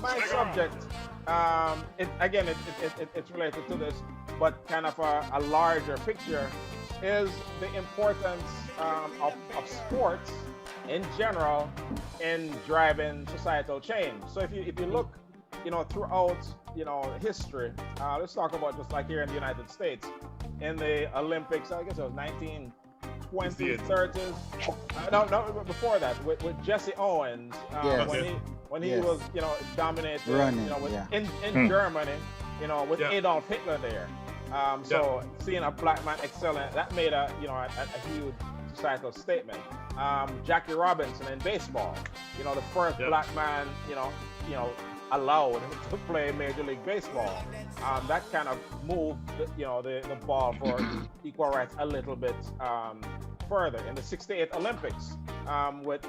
my subject, it's related to this, but kind of a larger picture, is the importance of sports in general in driving societal change. So if you look, throughout, history, let's talk about just like here in the United States, in the Olympics, I guess it was 1920s, 30s. No, before that, with Jesse Owens, when he was, dominating, running, in Germany, with Adolf Hitler there. So seeing a black man excelling, that made a huge societal statement. Jackie Robinson in baseball, the first black man, allowed to play Major League Baseball. That kind of moved, the ball for equal rights a little bit further. In the '68 Olympics, with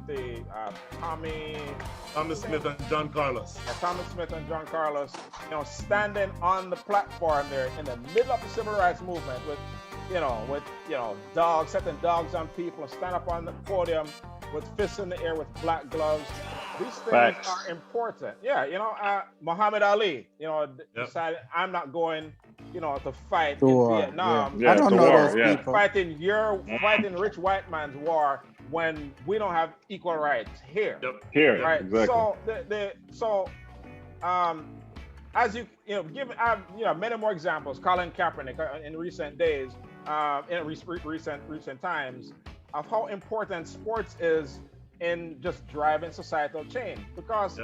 the Thomas Smith and John Carlos. Thomas Smith and John Carlos, standing on the platform there in the middle of the civil rights movement with dogs, setting dogs on people, and stand up on the podium with fists in the air with black gloves. These things are important. Muhammad Ali, decided I'm not going, to fight in Vietnam. I don't know those people. Fighting rich white man's war when we don't have equal rights here. Here, right? exactly. So as give many more examples. Colin Kaepernick in recent days, in recent times, of how important sports is in just driving societal change. Because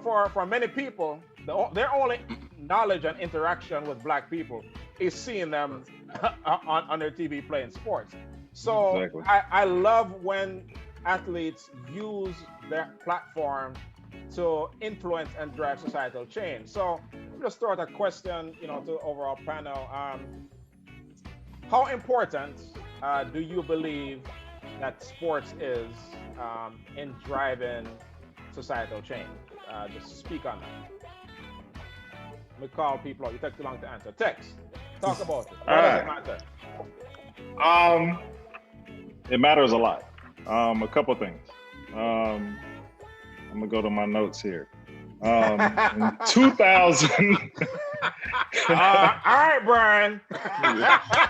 for many people, their only knowledge and interaction with black people is seeing them on their TV playing sports. So exactly. I love when athletes use their platform to influence and drive societal change. So just throw out a question, to the overall panel. How important do you believe that sports is in driving societal change? Just speak on that. We call people out. You take too long to answer. Text. Talk about it. What does it matter? It matters a lot. A couple things. I'm gonna go to my notes here. In 2000. All right, Brian.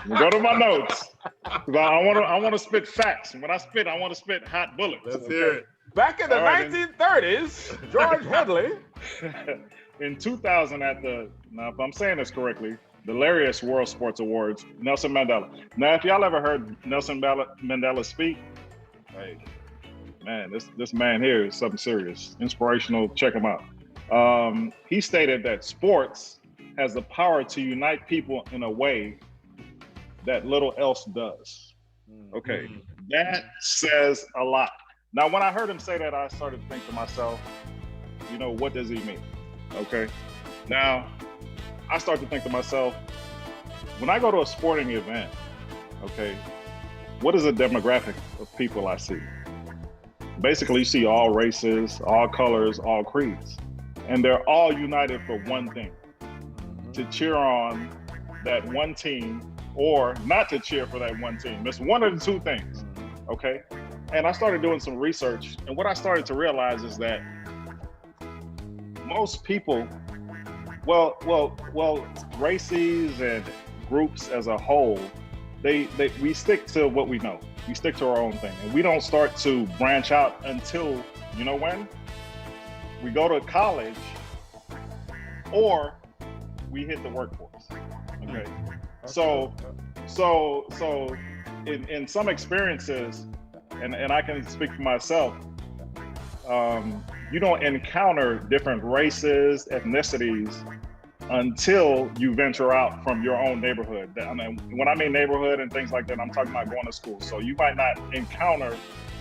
Go to my notes. I want to spit facts. And when I spit, I want to spit hot bullets. Let's hear it. Back in the 1930s, George Headley. In 2000, now if I'm saying this correctly, the Larius World Sports Awards, Nelson Mandela. Now, if y'all ever heard Nelson Mandela speak, hey, man, this man here is something serious, inspirational. Check him out. He stated that sports has the power to unite people in a way that little else does. Okay, that says a lot. Now, when I heard him say that, I started to think to myself, what does he mean? Okay, now I start to think to myself, when I go to a sporting event, okay, what is the demographic of people I see? Basically, you see all races, all colors, all creeds, and they're all united for one thing, to cheer on that one team or not to cheer for that one team. It's one of the two things, okay? And I started doing some research, and what I started to realize is that most people, races and groups as a whole, we stick to what we know. We stick to our own thing, and we don't start to branch out until, when? We go to college or we hit the workforce, okay? So in some experiences, and I can speak for myself, you don't encounter different races, ethnicities until you venture out from your own neighborhood. I mean, when I mean neighborhood and things like that, I'm talking about going to school. So you might not encounter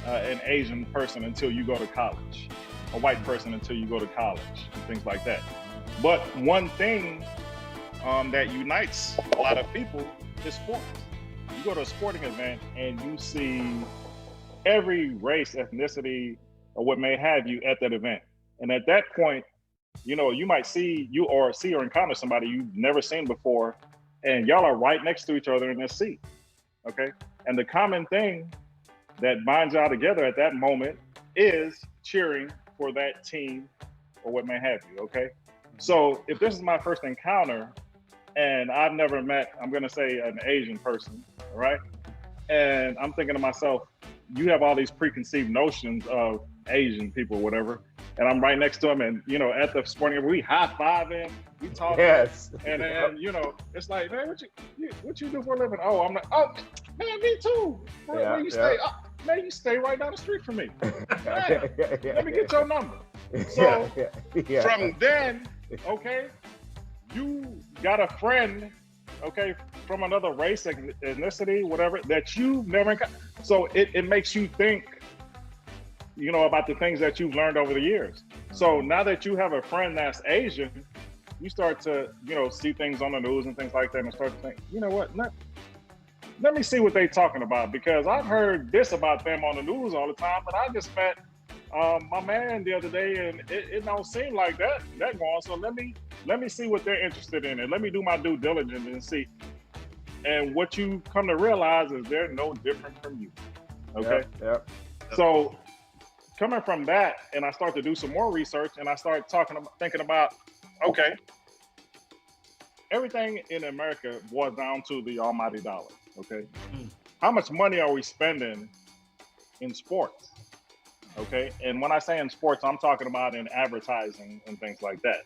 an Asian person until you go to college, a white person until you go to college, and things like that. But one thing that unites a lot of people is sports. You go to a sporting event and you see every race, ethnicity, or what may have you at that event. And at that point, you might see or encounter somebody you've never seen before, and y'all are right next to each other in this seat, okay? And the common thing that binds y'all together at that moment is cheering for that team or what may have you, okay? So if this is my first encounter and I've never met, I'm gonna say an Asian person, all right? And I'm thinking to myself, you have all these preconceived notions of Asian people or whatever, and I'm right next to them, and at the sporting event, we high-fiving, we talking, Yes. and then it's like, man, what you do for a living? Oh, I'm like, oh, man, me too. Where you stay? Oh, man, you stay right down the street from me. Man, let me get your number. So from then, okay, you got a friend, okay, from another race, ethnicity, whatever, that you've never encountered. So it makes you think, about the things that you've learned over the years. So now that you have a friend that's Asian, you start to, see things on the news and things like that, and start to think, you know what, let me see what they're talking about, because I've heard this about them on the news all the time, but I just met my man the other day, and it don't seem like that going. So let me see what they're interested in, and let me do my due diligence and see. And what you come to realize is they're no different from you. Okay. Yep. So coming from that, and I start to do some more research, and I start thinking about, okay, everything in America boils down to the almighty dollar. Okay. How much money are we spending in sports? Okay. And when I say in sports, I'm talking about in advertising and things like that.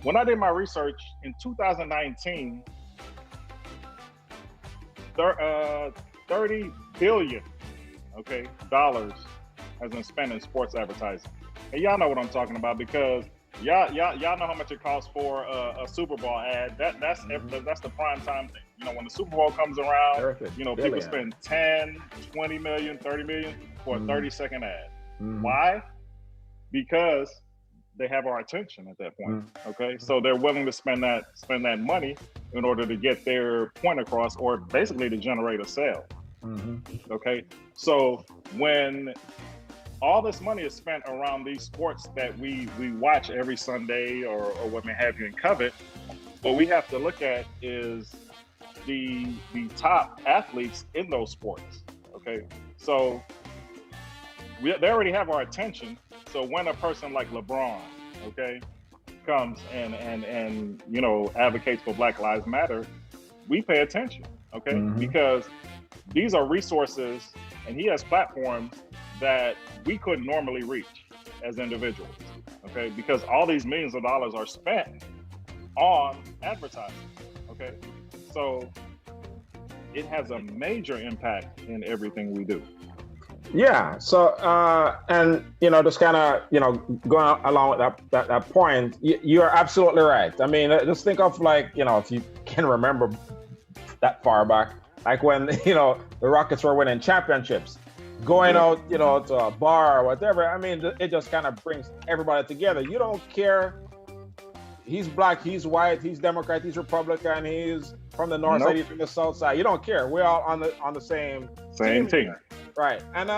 When I did my research in 2019, 30 billion, dollars has been spent in sports advertising. And y'all know what I'm talking about, because y'all know how much it costs for a Super Bowl ad. That's the prime time thing. When the Super Bowl comes around, people spend 10, 20 million, 30 million for a 30-second ad. Why? Because they have our attention at that point. Okay, so they're willing to spend that money in order to get their point across, or basically to generate a sale. Okay, so when all this money is spent around these sports that we watch every Sunday or what may have you and covet, what we have to look at is the top athletes in those sports. Okay, so they already have our attention. So when a person like LeBron, comes and advocates for Black Lives Matter, we pay attention, because these are resources, and he has platforms that we couldn't normally reach as individuals, because all these millions of dollars are spent on advertising, so it has a major impact in everything we do. Yeah. So, and just kind of going along with that point, you're absolutely right. I mean, just think of if you can remember that far back, like when the Rockets were winning championships, going out to a bar or whatever. I mean, it just kind of brings everybody together. You don't care. He's black, he's white, he's Democrat, he's Republican, he's from the north side, he's from the south side. You don't care. We're all on the same team. Right. And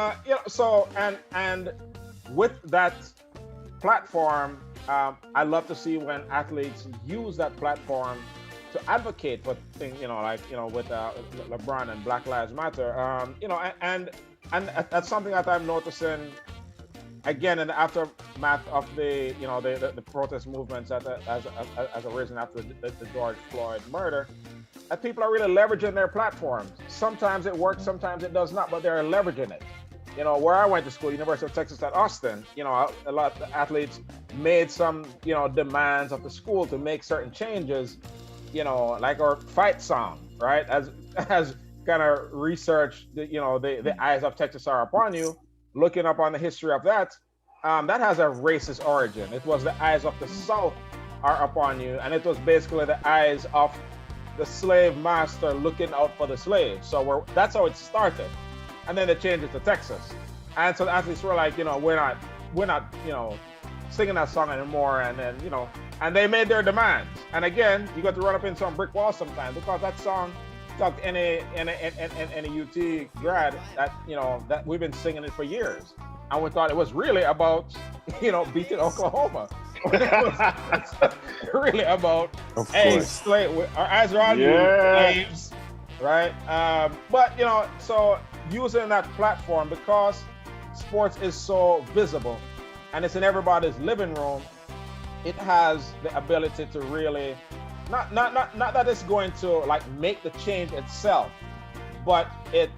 so and with that platform, I love to see when athletes use that platform to advocate for things, with LeBron and Black Lives Matter. And that's something that I'm noticing again in the aftermath of the protest movements that has arisen after the George Floyd murder. That people are really leveraging their platforms. Sometimes it works, sometimes it does not, but they're leveraging it. Where I went to school, University of Texas at Austin, a lot of the athletes made some, demands of the school to make certain changes, like our fight song, right? As kind of researched, the eyes of Texas are upon you, looking up on the history of that, that has a racist origin. It was the eyes of the South are upon you, and it was basically the eyes of the slave master looking out for the slave. So that's how it started, and then they changed it to Texas. And so the athletes were like, we're not, singing that song anymore. And then, and they made their demands. And again, you got to run up in some brick wall sometimes, because that song talked any UT grad that we've been singing it for years, and we thought it was really about beating Oklahoma. It was really about slave. Our eyes are on you, slaves, right? But so using that platform, because sports is so visible, and it's in everybody's living room, it has the ability to really not that it's going to like make the change itself, but it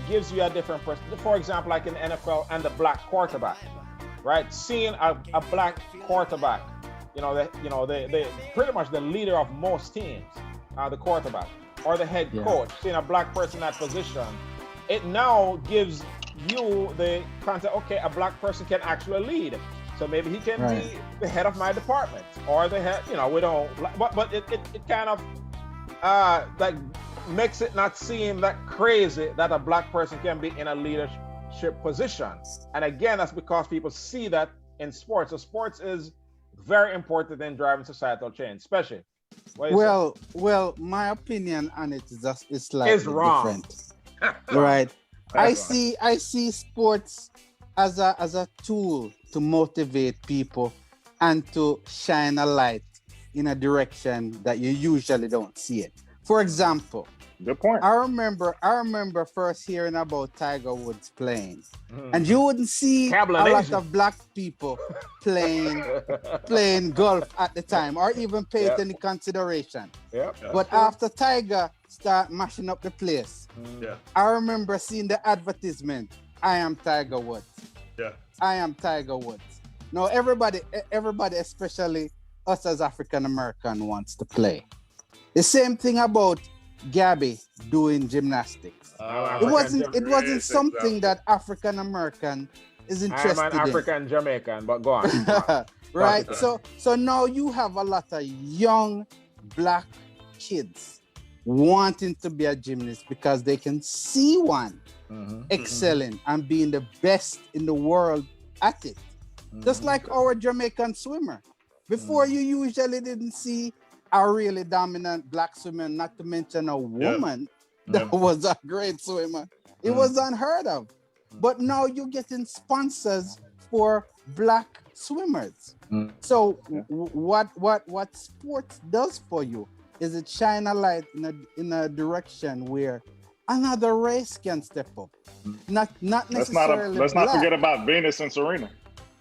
gives you a different perspective. For example, like in the NFL and the black quarterback, right? Seeing a black quarterback, they pretty much the leader of most teams, the quarterback or the head coach, seeing a black person in that position, it now gives you the concept, okay, a black person can actually lead. So maybe he can be the head of my department or the head, we don't, but it kind of like makes it not seem that crazy that a black person can be in a leadership position. And again, that's because people see that in sports. So sports is very important in driving societal change, especially. Well, my opinion on it is just slightly different. Right. I see sports as a tool to motivate people and to shine a light in a direction that you usually don't see it. For example, good point. I remember first hearing about Tiger Woods playing, and you wouldn't see a lot of black people playing golf at the time, or even pay it any consideration. But after Tiger start mashing up the place, I remember seeing the advertisement, I am Tiger Woods. I am Tiger Woods. Now everybody, especially us as African American, wants to play. The same thing about Gabby doing gymnastics. It wasn't something that African American is interested in. I'm an African Jamaican, but go on. Right. So now you have a lot of young black kids wanting to be a gymnast because they can see one excelling and being the best in the world at it. Just like our Jamaican swimmer. Before you usually didn't see a really dominant black swimmer, not to mention a woman that was a great swimmer. It was unheard of. But now you're getting sponsors for black swimmers. So what sports does for you is it shine a light in a direction where another race can step up. Not necessarily. Let's not forget about Venus and Serena.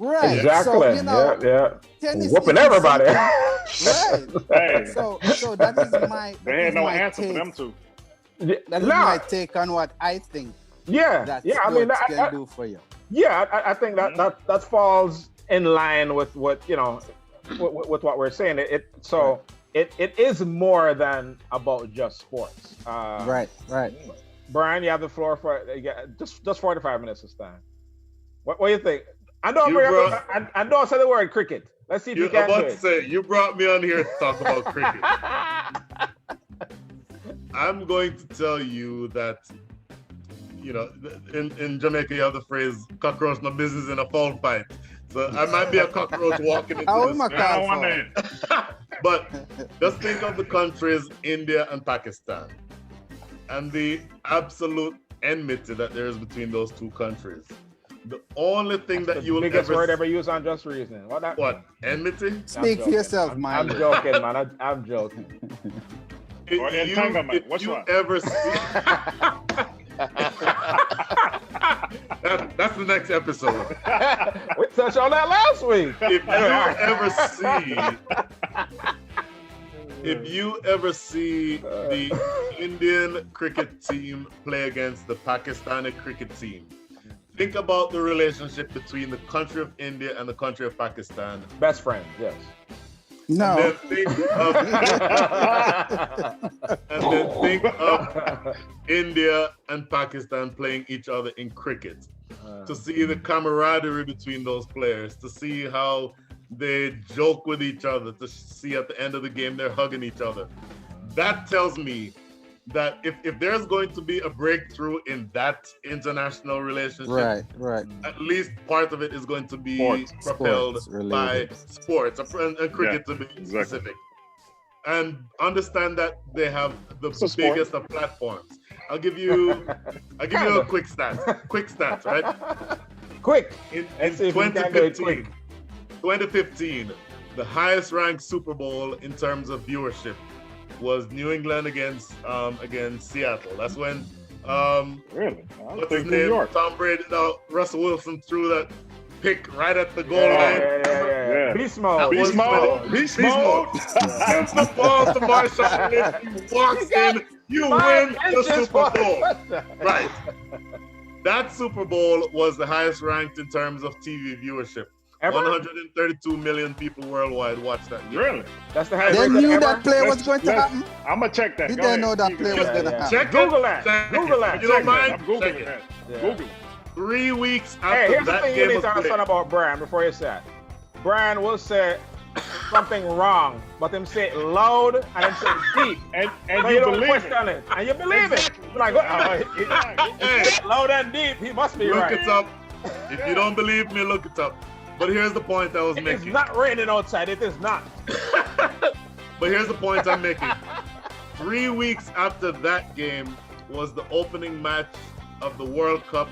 Right. Exactly. So, tennis whooping everybody. Right. Hey. So that is my. They had no answer for them two. That is my take on what I think. That sports can do for you. Yeah, I think that falls in line with what with what we're saying. It is more than about just sports. Right. Brian, you have the floor for just 45 minutes this time. What do you think? I know I said the word cricket. Let's see if you can. I'm about to say, you brought me on here to talk about cricket. I'm going to tell you that, in Jamaica you have the phrase "cockroach no business in a foul fight." So I might be a cockroach walking into this. But just think of the countries India and Pakistan, and the absolute enmity that there is between those two countries. The only thing that you will biggest word ever used on Just Reasoning. What? Enmity? Speak for yourself, man. I'm joking, man. I'm joking. If you ever see... that's the next episode. We touched on that last week. If you ever see the Indian cricket team play against the Pakistani cricket team, think about the relationship between the country of India and the country of Pakistan. Best friends, yes. No. And then think of India and Pakistan playing each other in cricket. To see the camaraderie between those players, to see how they joke with each other, to see at the end of the game they're hugging each other. That tells me that if there's going to be a breakthrough in that international relationship, right, at least part of it is going to be propelled by sports and cricket to be specific. And understand that they have the biggest of platforms. I'll give you a quick stat, right? Quick. In 2015, the highest ranked Super Bowl in terms of viewership was New England against Seattle. That's when really? what's his name? Tom Brady. No, Russell Wilson threw that pick right at the goal line. Yeah. Beast mode. Beast mode. Beast mode. Sends the ball to Marshawn Lynch. He walks in. You win the Super Bowl. Right. That Super Bowl was the highest ranked in terms of TV viewership. Ever? 132 million people worldwide watched that game. Really? That's the highest. They knew ever. that play was going to happen. I'm gonna check that. Did Go they ahead. know that play was going to happen? Check Google it. that. Check Google it. that. You don't Check mind? that. I'm googling Check it. that. Yeah. Google it. 3 weeks Hey, after here's the that thing you game need was to understand played. about Brian before you say it. Brian will say something wrong, but him say it loud and him say it deep. And So you you don't believe question it. And you believe it. You're like, Hey, loud and deep, he must be look right. it up. If you don't believe me, look it up. But here's the point I was It's making. not raining outside. It is not. But here's the point I'm making. 3 weeks after that game was the opening match of the World Cup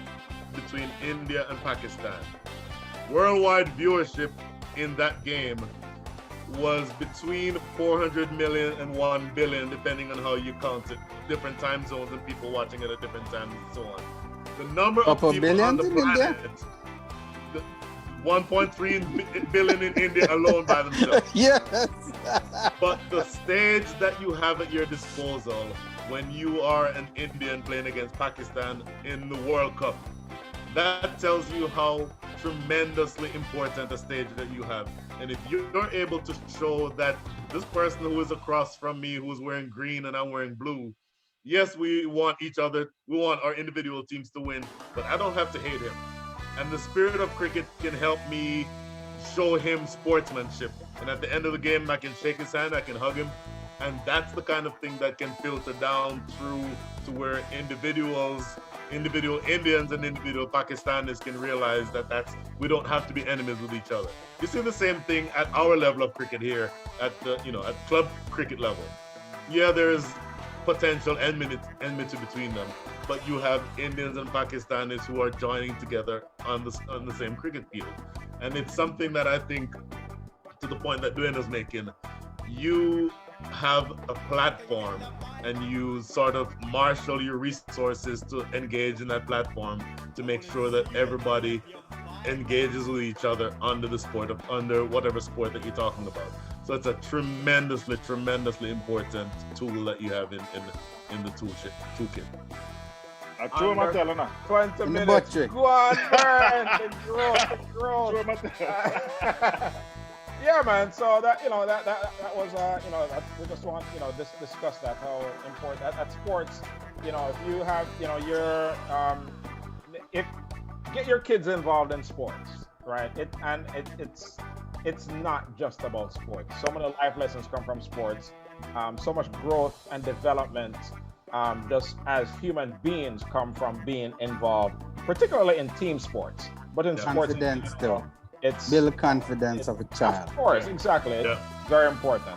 between India and Pakistan. Worldwide viewership in that game was between 400 million and 1 billion, depending on how you count it. Different time zones and people watching it at different times and so on. The number of Couple people on billions the in India? planet, 1.3 billion in India alone by themselves. Yes. But the stage that you have at your disposal when you are an Indian playing against Pakistan in the World Cup, that tells you how tremendously important a stage that you have. And if you're able to show that this person who is across from me, who's wearing green and I'm wearing blue, yes, we want each other, we want our individual teams to win, but I don't have to hate him. And the spirit of cricket can help me show him sportsmanship. And at the end of the game, I can shake his hand, I can hug him. And that's the kind of thing that can filter down through to where individual Indians and individual Pakistanis can realize that we don't have to be enemies with each other. You see the same thing at our level of cricket here, at the at club cricket level. Yeah, there's potential enmity between them, but you have Indians and Pakistanis who are joining together on the same cricket field. And it's something that I think, to the point that Dwayne is making, you have a platform and you sort of marshal your resources to engage in that platform to make sure that everybody engages with each other under whatever sport that you're talking about. So it's a tremendously important tool that you have in the toolkit. I threw him out there now. 20 In the minutes. butt trick. Go on, Brian. The growth. Threw him out there. Yeah, man. So that that was we just want discuss that, how important at sports. If you have if get your kids involved in sports, right? It's not just about sports. So many life lessons come from sports. So much growth and development, just as human beings, come from being involved, particularly in team sports. But in sports, Confidence too. it's Build confidence of a child. of course, exactly. Yeah. It's very important.